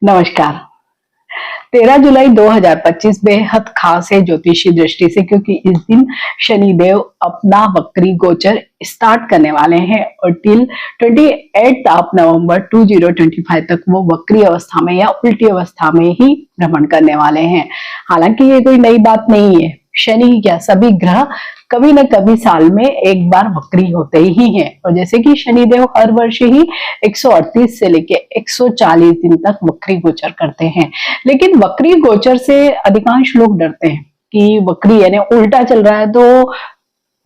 नमस्कार। 13 जुलाई 2025 बेहद खास है ज्योतिषी दृष्टि से, क्योंकि इस दिन शनिदेव अपना वक्री गोचर स्टार्ट करने वाले हैं और टिल 28 ऑफ नवंबर 2025 तक वो वक्री अवस्था में या उल्टी अवस्था में ही भ्रमण करने वाले हैं। हालांकि ये कोई नई बात नहीं है। शनि या सभी ग्रह कभी न कभी साल में एक बार वक्री होते ही हैं, और जैसे कि शनिदेव हर वर्ष ही 138 से लेके 140 दिन तक वक्री गोचर करते हैं। लेकिन वक्री गोचर से अधिकांश लोग डरते हैं कि वक्री यानी उल्टा चल रहा है तो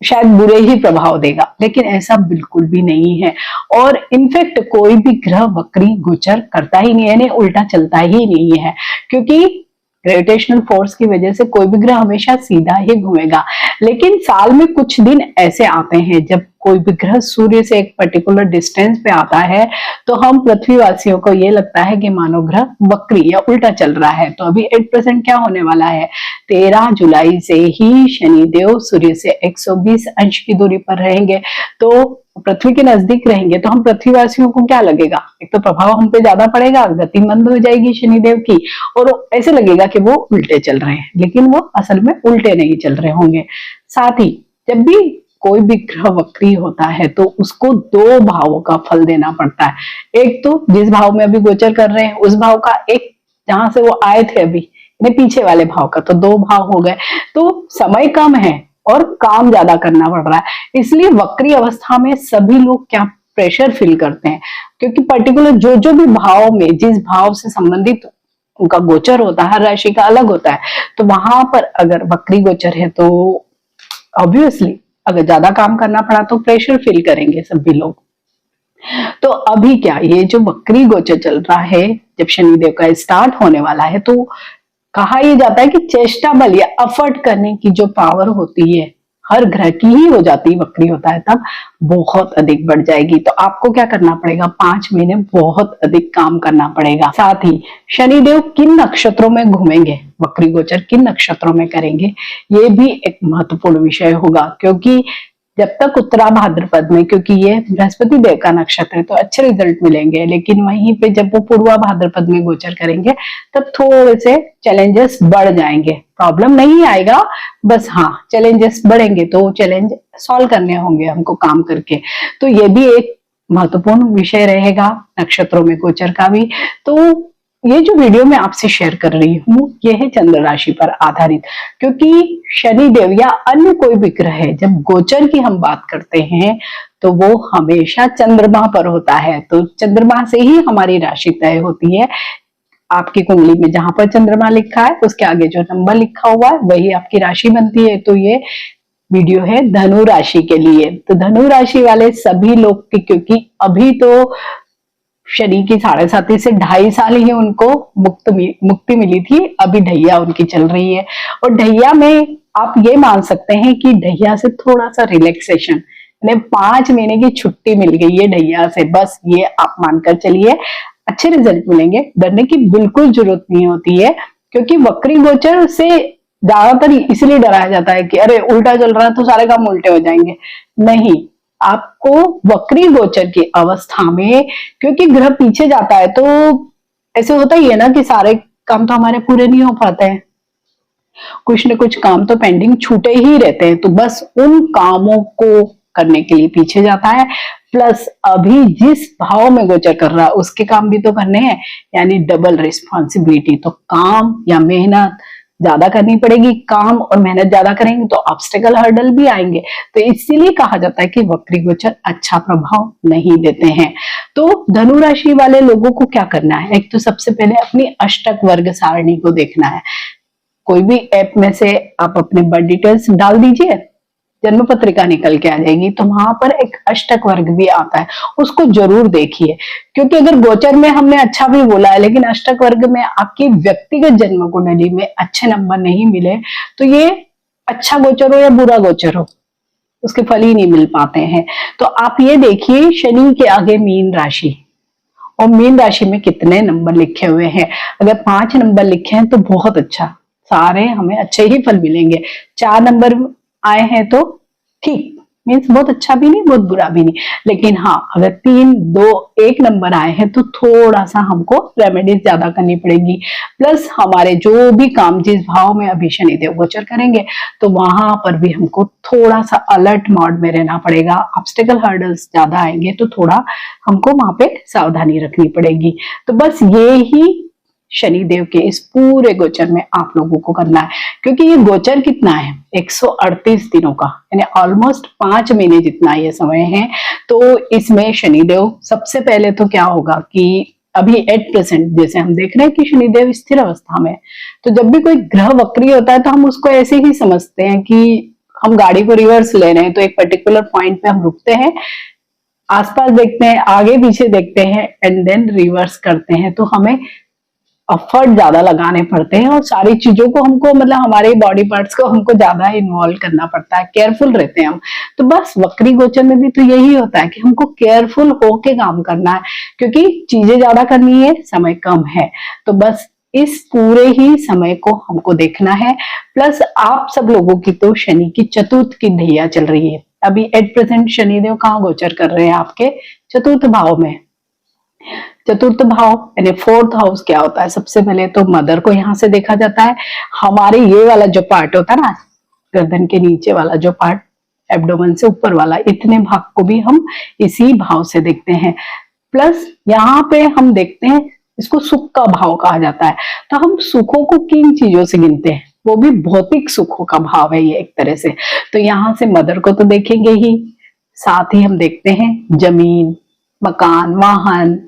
शायद बुरे ही प्रभाव देगा, लेकिन ऐसा बिल्कुल भी नहीं है। और इनफैक्ट कोई भी ग्रह वक्री गोचर करता ही नहीं है, यानी उल्टा चलता ही नहीं है, क्योंकि ग्रेविटेशनल फोर्स की वजह से कोई भी ग्रह हमेशा सीधा ही घूमेगा। लेकिन साल में कुछ दिन ऐसे आते हैं जब कोई भी ग्रह सूर्य से एक पर्टिकुलर डिस्टेंस पे आता है तो हम पृथ्वीवासियों को ये लगता है कि मानो ग्रह वक्री या उल्टा चल रहा है। तो अभी 8% क्या होने वाला है, 13 जुलाई से ही शनिदेव सूर्य से 120 अंश की दूरी पर रहेंगे, तो पृथ्वी के नजदीक रहेंगे। तो हम पृथ्वीवासियों को क्या लगेगा, एक तो प्रभाव हम पे ज्यादा पड़ेगा, गति मंद हो जाएगी शनिदेव की, और ऐसे लगेगा कि वो उल्टे चल रहे हैं, लेकिन वो असल में उल्टे नहीं चल रहे होंगे। साथ ही जब भी कोई भी ग्रह वक्री होता है तो उसको दो भावों का फल देना पड़ता है। एक तो जिस भाव में अभी गोचर कर रहे हैं उस भाव का, एक जहां से वो आए थे अभी पीछे वाले भाव का, तो दो भाव हो गए। तो समय कम है और काम ज्यादा करना पड़ रहा है, इसलिए वक्री अवस्था में सभी लोग क्या प्रेशर फील करते हैं, क्योंकि पर्टिकुलर जो भी भाव में जिस भाव से संबंधित उनका गोचर होता है, हर राशि का अलग होता है, तो वहां पर अगर वक्री गोचर है तो ऑब्वियसली अगर ज्यादा काम करना पड़ा तो प्रेशर फील करेंगे सभी लोग। तो अभी क्या, ये जो वक्री गोचर चल रहा है, जब शनिदेव का स्टार्ट होने वाला है, तो कहा यह जाता है कि चेष्टा बल या एफर्ट करने की जो पावर होती है हर ग्रह की ही हो जाती है, वक्री होता है तब बहुत अधिक बढ़ जाएगी। तो आपको क्या करना पड़ेगा, 5 महीने बहुत अधिक काम करना पड़ेगा। साथ ही शनिदेव किन नक्षत्रों में घूमेंगे, वक्री गोचर किन नक्षत्रों में करेंगे, ये भी एक महत्वपूर्ण विषय होगा, क्योंकि जब तक उत्तरा भाद्रपद में, क्योंकि ये बृहस्पति देव का नक्षत्र है तो अच्छे रिजल्ट मिलेंगे, लेकिन वहीं पे जब वो पूर्वा भाद्रपद में गोचर करेंगे तब थोड़े से चैलेंजेस बढ़ जाएंगे। प्रॉब्लम नहीं आएगा, बस हाँ चैलेंजेस बढ़ेंगे, तो चैलेंज सॉल्व करने होंगे हमको काम करके। तो ये भी एक महत्वपूर्ण विषय रहेगा नक्षत्रों में गोचर का भी। तो ये जो वीडियो मैं आपसे शेयर कर रही हूँ ये है चंद्र राशि पर आधारित, क्योंकि शनिदेव या अन्य कोई भी ग्रह है, जब गोचर की हम बात करते हैं तो वो हमेशा चंद्रमा पर होता है। तो चंद्रमा से ही हमारी राशि तय होती है। आपकी कुंडली में जहां पर चंद्रमा लिखा है उसके आगे जो नंबर लिखा हुआ है वही आपकी राशि बनती है। तो ये वीडियो है धनु राशि के लिए। तो धनु राशि वाले सभी लोग की, क्योंकि अभी तो शनि की 7.5 से 2.5 साल ही उनको मुक्ति मिली थी, अभी ढैया उनकी चल रही है। और ढैया में आप ये मान सकते हैं कि ढैया से थोड़ा सा रिलैक्सेशन, 5 महीने की छुट्टी मिल गई है ढैया से, बस ये आप मानकर चलिए अच्छे रिजल्ट मिलेंगे। डरने की बिल्कुल जरूरत नहीं होती है, क्योंकि वक्री गोचर से ज्यादातर इसलिए डराया जाता है कि अरे उल्टा चल रहा है तो सारे काम उल्टे हो जाएंगे। नहीं, आपको वक्री गोचर की अवस्था में, क्योंकि ग्रह पीछे जाता है तो ऐसे होता ही है ना कि सारे काम तो हमारे पूरे नहीं हो पाते हैं, कुछ न कुछ काम तो पेंडिंग छूटे ही रहते हैं। तो बस उन कामों को करने के लिए पीछे जाता है, प्लस अभी जिस भाव में गोचर कर रहा है उसके काम भी तो करने हैं, यानी डबल रिस्पॉन्सिबिलिटी। तो काम या मेहनत ज्यादा करनी पड़ेगी, काम और मेहनत ज्यादा करेंगे तो ऑब्स्टेकल हर्डल भी आएंगे। तो इसीलिए कहा जाता है कि वक्री गोचर अच्छा प्रभाव नहीं देते हैं। तो धनु राशि वाले लोगों को क्या करना है, एक तो सबसे पहले अपनी अष्टक वर्ग सारणी को देखना है। कोई भी ऐप में से आप अपने बर्थ डिटेल्स डाल दीजिए, जन्म पत्रिका निकल के आ जाएगी, तो वहां पर एक अष्टक वर्ग भी आता है, उसको जरूर देखिए। क्योंकि अगर गोचर में हमने अच्छा भी बोला है लेकिन अष्टक वर्ग में आपकी व्यक्तिगत जन्म कुंडली में अच्छे नंबर नहीं मिले तो ये अच्छा गोचर हो या बुरा गोचर हो उसके फल ही नहीं मिल पाते हैं। तो आप ये देखिए शनि के आगे मीन राशि, और मीन राशि में कितने नंबर लिखे हुए हैं। अगर 5 नंबर लिखे हैं तो बहुत अच्छा, सारे हमें अच्छे ही फल मिलेंगे। 4 नंबर आए हैं तो ठीक, मीन्स बहुत अच्छा भी नहीं, बहुत बुरा भी नहीं। लेकिन हाँ, अगर 3, 2, 1 नंबर आए हैं तो थोड़ा सा हमको रेमेडीज ज्यादा करनी पड़ेगी। प्लस हमारे जो भी काम जिस भाव में अभी शनिदेव गोचर करेंगे तो वहां पर भी हमको थोड़ा सा अलर्ट मोड में रहना पड़ेगा। ऑब्स्टेकल हर्डल्स ज्यादा आएंगे तो थोड़ा हमको वहां पे सावधानी रखनी पड़ेगी। तो बस ये ही शनिदेव के इस पूरे गोचर में आप लोगों को करना है, क्योंकि ये गोचर कितना है, 138 दिनों का, यानी ऑलमोस्ट 5 महीने जितना ये समय है। तो इसमें शनिदेव सबसे पहले तो क्या होगा कि अभी एट प्रेजेंट जैसे हम देख रहे हैं कि शनिदेव स्थिर अवस्था में, तो जब भी कोई ग्रह वक्री होता है तो हम उसको ऐसे ही समझते हैं कि हम गाड़ी को रिवर्स ले रहे हैं, तो एक पर्टिकुलर पॉइंट पे हम रुकते हैं, आसपास देखते हैं, आगे पीछे देखते हैं एंड देन रिवर्स करते हैं। तो हमें एफर्ट ज्यादा लगाने पड़ते हैं और सारी चीजों को हमको मतलब हमारे बॉडी पार्ट्स को हमको ज्यादा इन्वॉल्व करना पड़ता है, केयरफुल रहते हैं हम। तो बस वक्री गोचर में भी तो यही होता है कि हमको केयरफुल होके काम करना है, क्योंकि चीजें ज्यादा करनी है, समय कम है। तो बस इस पूरे ही समय को हमको देखना है। प्लस आप सब लोगों की तो शनि की चतुर्थ की ढैया चल रही है। अभी एट प्रेजेंट शनिदेव कहाँ गोचर कर रहे हैं, आपके चतुर्थ भाव में। चतुर्थ भाव यानी फोर्थ हाउस क्या होता है, सबसे पहले तो मदर को यहाँ से देखा जाता है। हमारे ये वाला जो पार्ट होता है ना, गर्दन के नीचे वाला जो पार्ट, एब्डोमेन से ऊपर वाला, इतने भाग को भी हम इसी भाव से देखते हैं। प्लस यहाँ पे हम देखते हैं, इसको सुख का भाव कहा जाता है। तो हम सुखों को किन चीजों से गिनते हैं, वो भी भौतिक सुखों का भाव है ये एक तरह से। तो यहाँ से मदर को तो देखेंगे ही, साथ ही हम देखते हैं जमीन, मकान, वाहन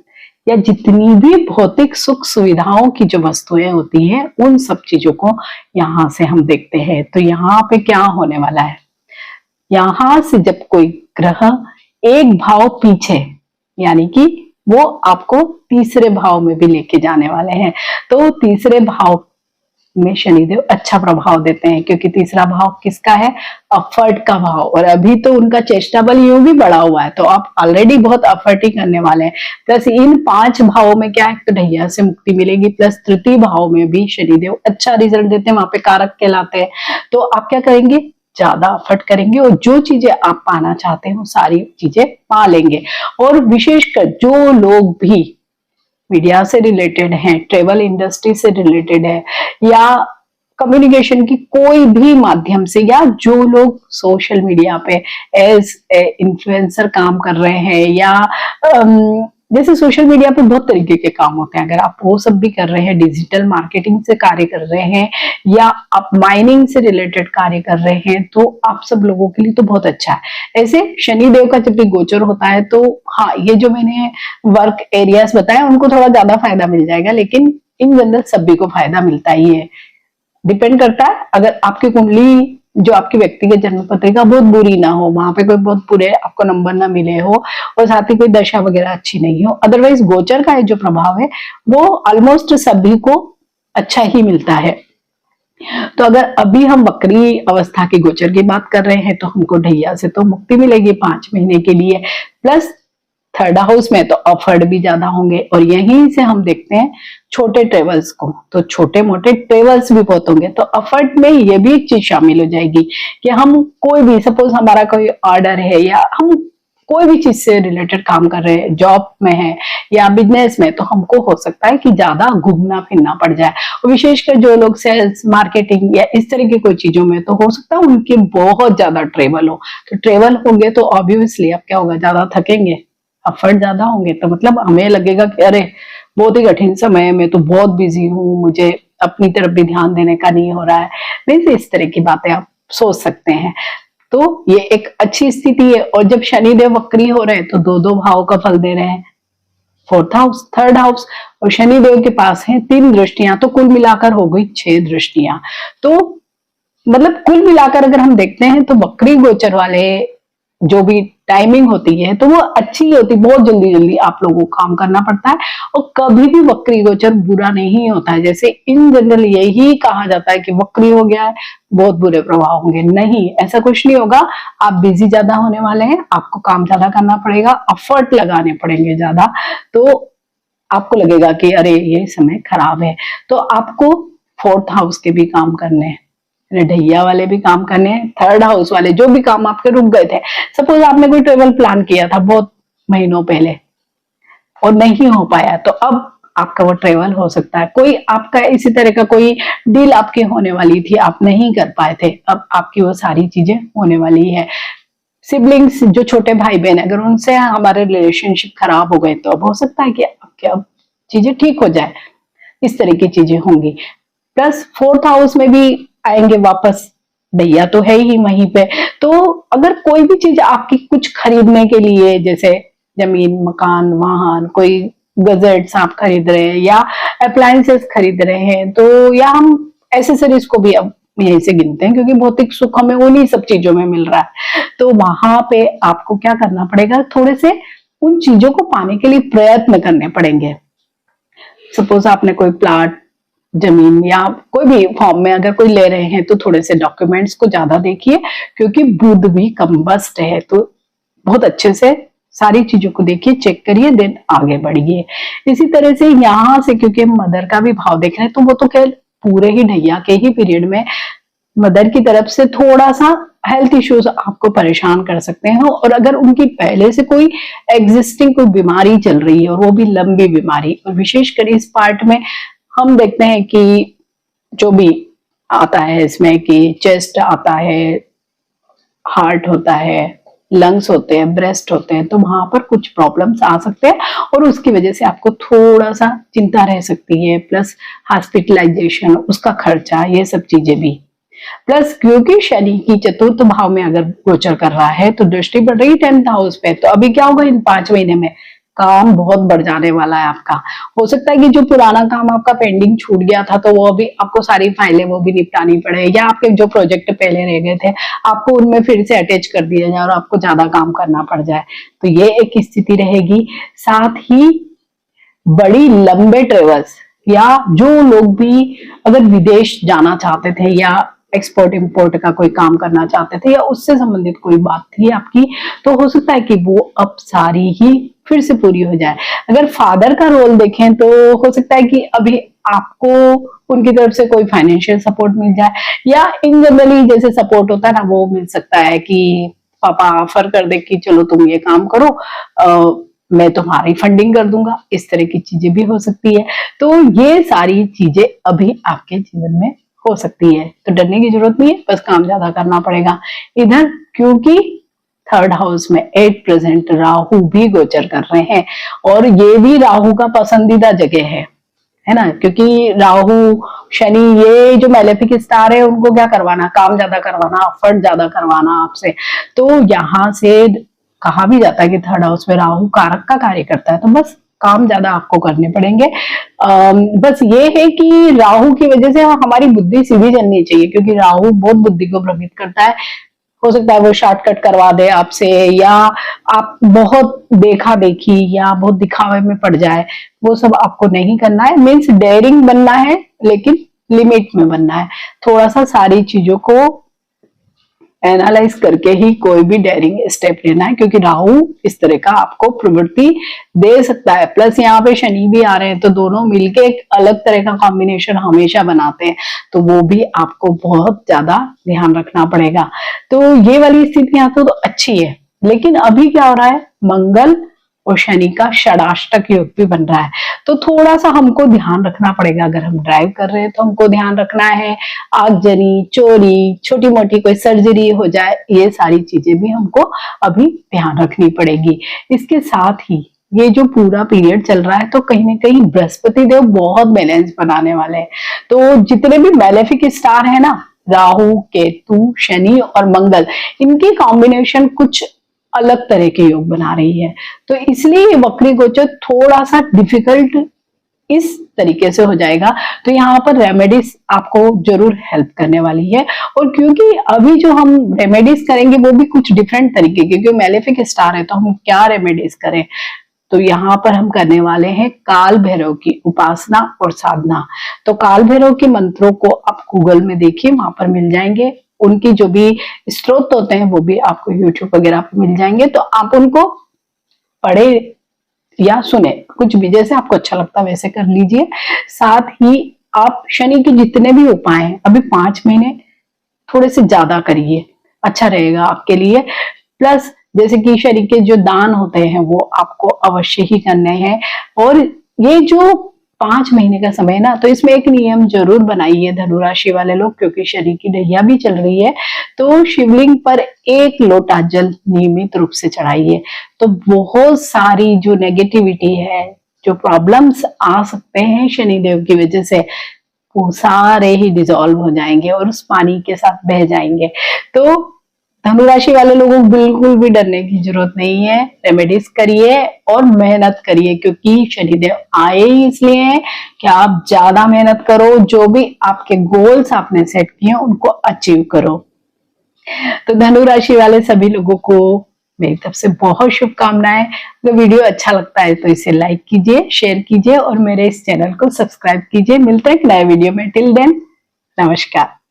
या जितनी भी भौतिक सुख सुविधाओं की जो वस्तुएं होती हैं, उन सब चीजों को यहाँ से हम देखते हैं। तो यहाँ पे क्या होने वाला है, यहाँ से जब कोई ग्रह एक भाव पीछे, यानी कि वो आपको तीसरे भाव में भी लेके जाने वाले हैं। तो तीसरे भाव में शनिदेव अच्छा प्रभाव देते हैं, क्योंकि तीसरा भाव किसका है, अफर्ट का भाव। और अभी तो उनका चेष्टा बल यूं भी बढ़ा हुआ है, तो आप ऑलरेडी बहुत अफर्ट ही करने वाले हैं। प्लस इन 5 भावों में क्या है, तो ढैया से मुक्ति मिलेगी। प्लस तृतीय भाव में भी शनिदेव अच्छा रिजल्ट देते हैं, वहां पे कारक कहलाते हैं। तो आप क्या करेंगे, ज्यादा एफर्ट करेंगे और जो चीजें आप पाना चाहते हैं वो सारी चीजें पा लेंगे। और विशेषकर जो लोग भी मीडिया से रिलेटेड है, ट्रेवल इंडस्ट्री से रिलेटेड है, या कम्युनिकेशन की कोई भी माध्यम से, या जो लोग सोशल मीडिया पे एज इन्फ्लुएंसर काम कर रहे हैं, या जैसे सोशल मीडिया पे बहुत तरीके के काम होते हैं, अगर आप वो सब भी कर रहे हैं, डिजिटल मार्केटिंग से कार्य कर रहे हैं, या आप माइनिंग से रिलेटेड कार्य कर रहे हैं, तो आप सब लोगों के लिए तो बहुत अच्छा है। ऐसे शनिदेव का जब भी गोचर होता है तो हाँ, ये जो मैंने वर्क एरियाज बताया उनको थोड़ा ज्यादा फायदा मिल जाएगा, लेकिन इन जनरल सभी को फायदा मिलता ही है। डिपेंड करता है, अगर आपकी कुंडली जो आपकी व्यक्तिगत जन्म पत्रिका बहुत बुरी ना हो, वहां पे कोई बहुत बुरे आपको नंबर ना मिले हो, और साथ ही कोई दशा वगैरह अच्छी नहीं हो, अदरवाइज गोचर का जो प्रभाव है वो ऑलमोस्ट सभी को अच्छा ही मिलता है। तो अगर अभी हम वक्री अवस्था के गोचर की बात कर रहे हैं तो हमको ढैया से तो मुक्ति मिलेगी 5 महीने के लिए। प्लस थर्ड हाउस में तो अफर्ड भी ज्यादा होंगे, और यहीं से हम देखते हैं छोटे ट्रेवल्स को, तो छोटे मोटे ट्रेवल्स भी बहुत होंगे। तो अफर्ड में ये भी एक चीज शामिल हो जाएगी कि हम कोई भी, सपोज हमारा कोई ऑर्डर है, या हम कोई भी चीज से रिलेटेड काम कर रहे हैं, जॉब में है या बिजनेस में, तो हमको हो सकता है कि ज्यादा घूमना फिरना पड़ जाए। और विशेषकर जो लोग सेल्स, मार्केटिंग या इस तरह की कोई चीजों में, तो हो सकता है उनके बहुत ज्यादा ट्रेवल हो। तो ट्रेवल होंगे तो ऑब्वियसली अब क्या होगा, ज्यादा थकेंगे, एफर्ट ज्यादा होंगे, तो मतलब हमें लगेगा कि अरे बहुत ही कठिन समय में, तो बहुत बिजी हूँ, मुझे अपनी तरफ भी ध्यान देने का नहीं हो रहा है। नहीं, इस तरह की बातें आप सोच सकते हैं। तो ये एक अच्छी स्थिति है। और जब शनिदेव वक्री हो रहे हैं तो 2-2 भाव का फल दे रहे हैं, फोर्थ हाउस, थर्ड हाउस, और शनिदेव के पास है 3 दृष्टियां, तो कुल मिलाकर हो गई 6 दृष्टियां। तो मतलब कुल मिलाकर अगर हम देखते हैं तो वक्री गोचर वाले जो भी टाइमिंग होती है तो वो अच्छी होती, बहुत जल्दी जल्दी आप लोगों को काम करना पड़ता है, और कभी भी वक्री गोचर बुरा नहीं होता है। जैसे इन जनरल यही कहा जाता है कि वक्री हो गया है, बहुत बुरे प्रभाव होंगे, नहीं, ऐसा कुछ नहीं होगा। आप बिजी ज्यादा होने वाले हैं, आपको काम ज्यादा करना पड़ेगा, एफर्ट लगाने पड़ेंगे ज्यादा, तो आपको लगेगा कि अरे ये समय खराब है। तो आपको फोर्थ हाउस के भी काम करने हैं, ढैया वाले भी काम करने हैं, थर्ड हाउस वाले जो भी काम आपके रुक गए थे। सपोज आपने कोई ट्रेवल प्लान किया था बहुत महीनों पहले और नहीं हो पाया, तो अब आपका वो ट्रेवल हो सकता है। कोई आपका इसी तरह का कोई डील आपकी होने वाली थी, आप नहीं कर पाए थे, अब आपकी वो सारी चीजें होने वाली है। सिबलिंग्स जो छोटे भाई बहन, अगर उनसे हमारे रिलेशनशिप खराब हो गए तो अब हो सकता है कि आपके अब चीजें ठीक हो जाए, इस तरह की चीजें होंगी। प्लस फोर्थ हाउस में भी आएंगे वापस, भैया तो है ही वहीं पे। तो अगर कोई भी चीज आपकी कुछ खरीदने के लिए, जैसे जमीन, मकान, वाहन, कोई गजेट्स आप खरीद रहे हैं या अप्लायंसेस खरीद रहे हैं, तो या हम एसेसरीज को भी अब यहीं से गिनते हैं क्योंकि भौतिक सुख हमें उन्हीं सब चीजों में मिल रहा है। तो वहां पे आपको क्या करना पड़ेगा, थोड़े से उन चीजों को पाने के लिए प्रयत्न करने पड़ेंगे। सपोज आपने कोई प्लाट, जमीन या कोई भी फॉर्म में अगर कोई ले रहे हैं तो थोड़े से डॉक्यूमेंट्स को ज्यादा देखिए, क्योंकि बुध भी कम्बस्ट है, तो बहुत अच्छे से सारी चीजों को देखिए, चेक करिए, देन आगे बढ़िए। इसी तरह से यहाँ से क्योंकि मदर का भी भाव देख रहे हैं, तो वो तो खैर पूरे ही ढैया के ही पीरियड में मदर की तरफ से थोड़ा सा हेल्थ इश्यूज आपको परेशान कर सकते हैं। और अगर उनकी पहले से कोई एग्जिस्टिंग कोई बीमारी चल रही है और वो भी लंबी बीमारी, और विशेषकर इस पार्ट में हम देखते हैं कि जो भी आता है इसमें कि चेस्ट आता है, हार्ट होता है, लंग्स होते हैं, ब्रेस्ट होते हैं, तो वहां पर कुछ प्रॉब्लम्स आ सकते हैं और उसकी वजह से आपको थोड़ा सा चिंता रह सकती है। प्लस हॉस्पिटलाइजेशन, उसका खर्चा, ये सब चीजें भी। प्लस क्योंकि शनि की चतुर्थ भाव में अगर गोचर कर रहा है तो दृष्टि पड़ रही 10th हाउस पे, तो अभी क्या होगा, इन 5 महीने में काम बहुत बढ़ जाने वाला है आपका। हो सकता है कि जो पुराना काम आपका पेंडिंग छूट गया था तो वो अभी आपको सारी फाइलें वो भी निपटानी पड़े, या आपके जो प्रोजेक्ट पहले रह गए थे आपको उनमें फिर से अटैच कर दिया जाए और आपको ज्यादा काम करना पड़ जाए, तो ये एक स्थिति रहेगी। साथ ही बड़ी लंबे ट्रेवल्स, या जो लोग भी अगर विदेश जाना चाहते थे या एक्सपोर्ट इंपोर्ट का कोई काम करना चाहते थे या उससे संबंधित कोई बात थी आपकी, तो हो सकता है कि वो अब सारी ही फिर से पूरी हो जाए। अगर फादर का रोल देखें तो हो सकता है कि अभी आपको उनकी तरफ से कोई फाइनेंशियल सपोर्ट मिल जाए, या इन जनरली जैसे सपोर्ट होता है ना, वो मिल सकता है कि पापा ऑफर कर दे कि चलो तुम ये काम करो, मैं तुम्हारी फंडिंग कर दूंगा, इस तरह की चीजें भी हो सकती है। तो ये सारी चीजें अभी आपके जीवन में हो सकती है, तो डरने की जरूरत नहीं है, बस काम ज्यादा करना पड़ेगा। इधर क्योंकि थर्ड हाउस में एट प्रेजेंट राहु भी गोचर कर रहे हैं, और ये भी राहु का पसंदीदा जगह है ना, क्योंकि राहु, शनि, ये जो मैलेफिक स्टार है उनको क्या करवाना, काम ज्यादा करवाना, एफर्ट ज्यादा करवाना आपसे। तो यहाँ से कहा भी जाता है कि थर्ड हाउस में राहु कारक का कार्य करता है, तो बस काम ज्यादा आपको करने पड़ेंगे। बस ये है कि राहु की वजह से हमारी बुद्धि सीधी चलनी चाहिए, क्योंकि राहु बहुत बुद्धि को भ्रमित करता है। हो सकता है वो शॉर्टकट करवा दे आपसे, या आप बहुत देखा देखी या बहुत दिखावे में पड़ जाए, वो सब आपको नहीं करना है। मीन्स डेयरिंग बनना है लेकिन लिमिट में बनना है, थोड़ा सा सारी चीजों को एनालाइज करके ही कोई भी डेयरिंग स्टेप लेना है, क्योंकि राहु इस तरह का आपको प्रवृत्ति दे सकता है। प्लस यहाँ पे शनि भी आ रहे हैं, तो दोनों मिलके एक अलग तरह का कॉम्बिनेशन हमेशा बनाते हैं, तो वो भी आपको बहुत ज्यादा ध्यान रखना पड़ेगा। तो ये वाली स्थितियां तो अच्छी है, लेकिन अभी क्या हो रहा है, मंगल और शनि का षडाष्टक योग भी बन रहा है, तो थोड़ा सा हमको ध्यान रखना पड़ेगा। अगर हम ड्राइव कर रहे हैं तो हमको ध्यान रखना है, आगजनी, चोरी, छोटी मोटी कोई सर्जरी हो जाए, ये सारी चीजें भी हमको अभी ध्यान रखनी पड़ेगी। इसके साथ ही ये जो पूरा पीरियड चल रहा है, तो कहीं ना कहीं बृहस्पति देव बहुत बैलेंस बनाने वाले हैं। तो जितने भी मैलेफिक स्टार है ना, राहु, केतु, शनि और मंगल, इनकी कॉम्बिनेशन कुछ अलग तरह के योग बना रही है, तो इसलिए वक्री गोचर थोड़ा सा डिफिकल्ट इस तरीके से हो जाएगा। तो यहाँ पर रेमेडीज आपको जरूर हेल्प करने वाली है, और क्योंकि अभी जो हम रेमेडीज करेंगे वो भी कुछ डिफरेंट तरीके के, क्योंकि मैलेफिक स्टार है तो हम क्या रेमेडीज करें, तो यहाँ पर हम करने वाले हैं काल भैरव की उपासना और साधना। तो काल भैरव के मंत्रों को आप गूगल में देखिए, वहां पर मिल जाएंगे। उनकी जो भी स्त्रोत होते हैं वो भी आपको यूट्यूब वगैरह पे मिल जाएंगे, तो आप उनको पढ़े या सुने, कुछ भी जैसे आपको अच्छा लगता है वैसे कर लीजिए। साथ ही आप शनि के जितने भी उपाय हैं, अभी 5 महीने थोड़े से ज्यादा करिए, अच्छा रहेगा आपके लिए। प्लस जैसे कि शनि के जो दान होते हैं वो आपको अवश्य ही करने हैं। और ये जो 5 महीने का समय ना, तो इसमें एक नियम जरूर बनाइए धनु राशि वाले लोग, क्योंकि शनि की ढैया भी चल रही है। तो शिवलिंग पर 1 लोटा जल नियमित रूप से चढ़ाइए, तो बहुत सारी जो नेगेटिविटी है, जो प्रॉब्लम्स आ सकते हैं शनिदेव की वजह से, वो सारे ही डिसॉल्व हो जाएंगे और उस पानी के साथ बह जाएंगे। तो धनु राशि वाले लोगों को बिल्कुल भी डरने की जरूरत नहीं है। रेमेडीज करिए और मेहनत करिए, क्योंकि शनिदेव आए ही इसलिए हैं कि आप ज्यादा मेहनत करो, जो भी आपके गोल्स आपने सेट किए उनको अचीव करो। तो धनु राशि वाले सभी लोगों को मेरी तरफ से बहुत शुभकामनाएं। अगर वीडियो अच्छा लगता है तो इसे लाइक कीजिए, शेयर कीजिए और मेरे इस चैनल को सब्सक्राइब कीजिए। मिलते हैं एक नए वीडियो में। टिल देन, नमस्कार।